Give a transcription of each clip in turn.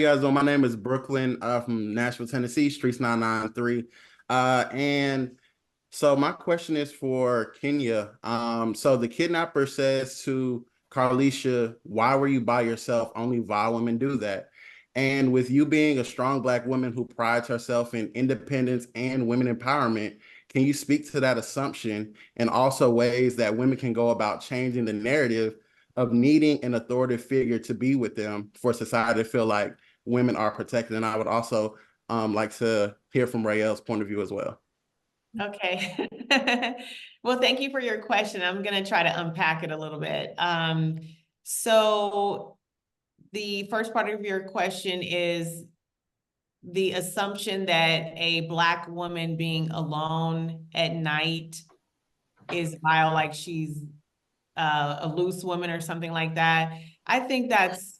You guys doing? My name is Brooklyn from Nashville, Tennessee, Streets 993. And so my question is for Kenya. So the kidnapper says to Carlesha, "Why were you by yourself? Only vile women do that." And with you being a strong Black woman who prides herself in independence and women empowerment, can you speak to that assumption and also ways that women can go about changing the narrative of needing an authoritative figure to be with them for society to feel like women are protected? And I would also like to hear from Rael's point of view as well. Okay. Well, thank you for your question. I'm going to try to unpack it a little bit. So the first part of your question is the assumption that a Black woman being alone at night is vile, like she's a loose woman or something like that. I think that's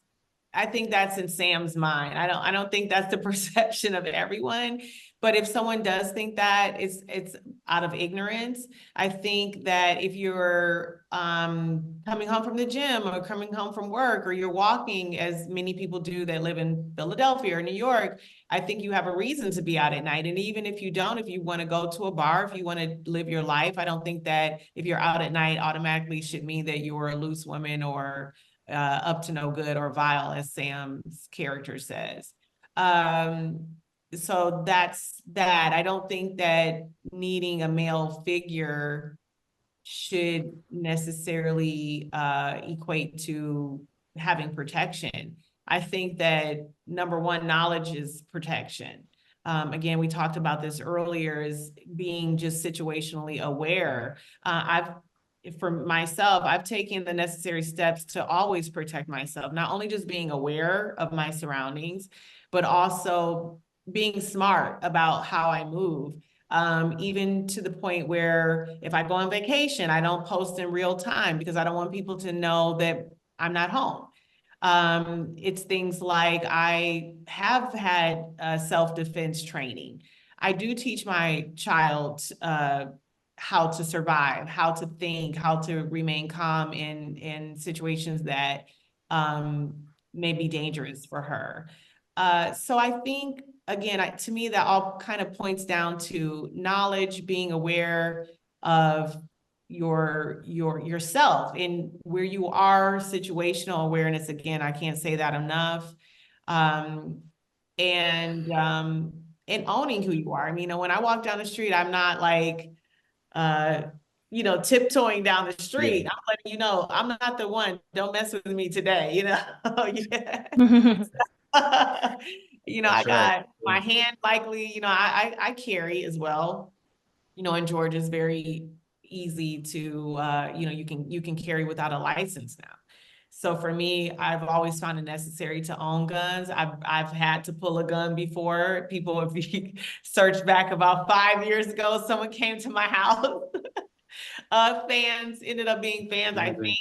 I think that's in Sam's mind. I don't think that's the perception of everyone. But if someone does think that, it's out of ignorance. I think that if you're coming home from the gym or coming home from work, or you're walking, as many people do that live in Philadelphia or New York, I think you have a reason to be out at night. And even if you don't, if you want to go to a bar, if you want to live your life, I don't think that if you're out at night automatically should mean that you're a loose woman or up to no good or vile, as Sam's character says. So that's that. I don't think that needing a male figure should necessarily equate to having protection. I think that number one, knowledge is protection. Again, we talked about this earlier, is being just situationally aware. For myself, I've taken the necessary steps to always protect myself, not only just being aware of my surroundings, but also being smart about how I move. Even to the point where if I go on vacation, I don't post in real time because I don't want people to know that I'm not home. It's things like I have had self-defense training. I do teach my child how to survive, how to think, how to remain calm in situations that may be dangerous for her. So I think, again, to me, that all kind of points down to knowledge, being aware of yourself and where you are, situational awareness. Again, I can't say that enough. Um, and owning who you are. I mean, when I walk down the street, I'm not like uh tiptoeing down the Yeah, street. I'm letting you know I'm not the one. Don't mess with me today, Yeah. I that's right. got my hand likely, I carry as well. In Georgia is very easy to you can carry without a license now. So for me, I've always found it necessary to own guns. I've had to pull a gun before. People, if you search back about 5 years ago, someone came to my house. Fans ended up being fans, I think,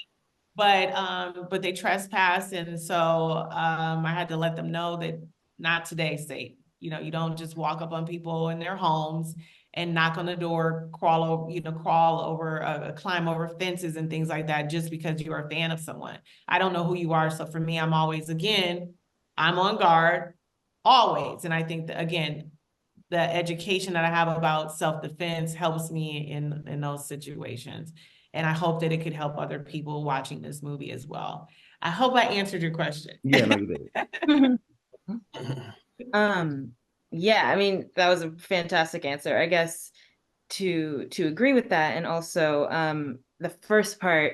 but they trespassed, and so I had to let them know that not today, Satan. You don't just walk up on people in their homes and knock on the door, crawl over, climb over fences and things like that just because you're a fan of someone. I don't know who you are, so for me, I'm on guard always, and I think that, again, the education that I have about self-defense helps me in those situations. And I hope that it could help other people watching this movie as well. I hope I answered your question. Yeah, no, you Um, yeah, I mean, that was a fantastic answer. I guess to agree with that, and also the first part,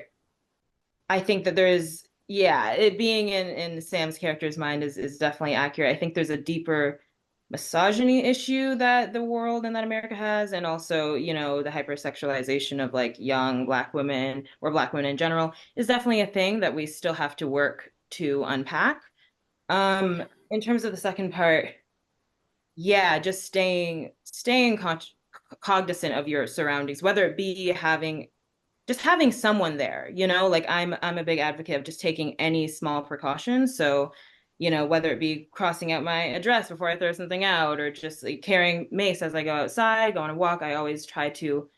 I think that there's, yeah, it being in Sam's character's mind is definitely accurate. I think there's a deeper misogyny issue that the world and that America has, and also, the hypersexualization of like young Black women or Black women in general is definitely a thing that we still have to work to unpack. In terms of the second part, yeah, just staying cognizant of your surroundings, whether it be having someone there, like I'm a big advocate of just taking any small precautions. So, whether it be crossing out my address before I throw something out, or just like carrying mace as I go outside, go on a walk, I always try to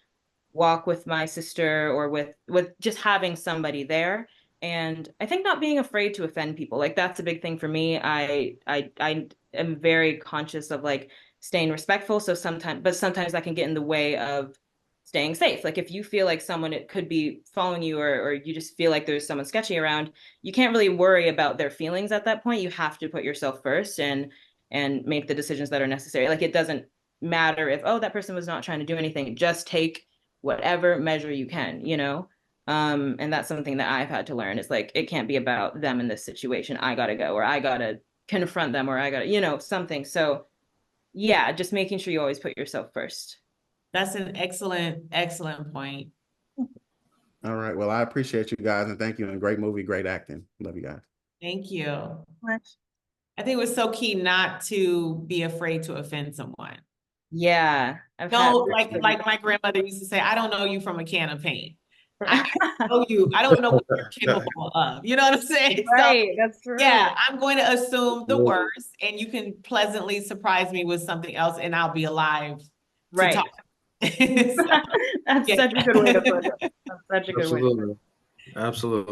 walk with my sister, or with just having somebody there. And I think not being afraid to offend people, like that's a big thing for me. I am very conscious of like staying respectful. So sometimes that can get in the way of staying safe. Like if you feel like someone it could be following you, or you just feel like there's someone sketchy around, you can't really worry about their feelings at that point. You have to put yourself first and make the decisions that are necessary. Like it doesn't matter if, oh, that person was not trying to do anything. Just take whatever measure you can, you know? And that's something that I've had to learn. It's like, it can't be about them in this situation. I gotta go, or I gotta confront them, or I gotta, you know, something. So yeah, just making sure you always put yourself first. That's an excellent point. All right. Well, I appreciate you guys and thank you. And great movie, great acting. Love you guys. Thank you. I think it was so key not to be afraid to offend someone. Yeah. No, like my grandmother used to say, I don't know you from a can of paint. I know you. I don't know what you're capable of. You know what I'm saying? Right, So, that's true. yeah, I'm going to assume the worst, and you can pleasantly surprise me with something else, and I'll be alive to Right. talk. That's Yeah. such a good way to put it. That's such a good way to put it. Absolutely. Absolutely.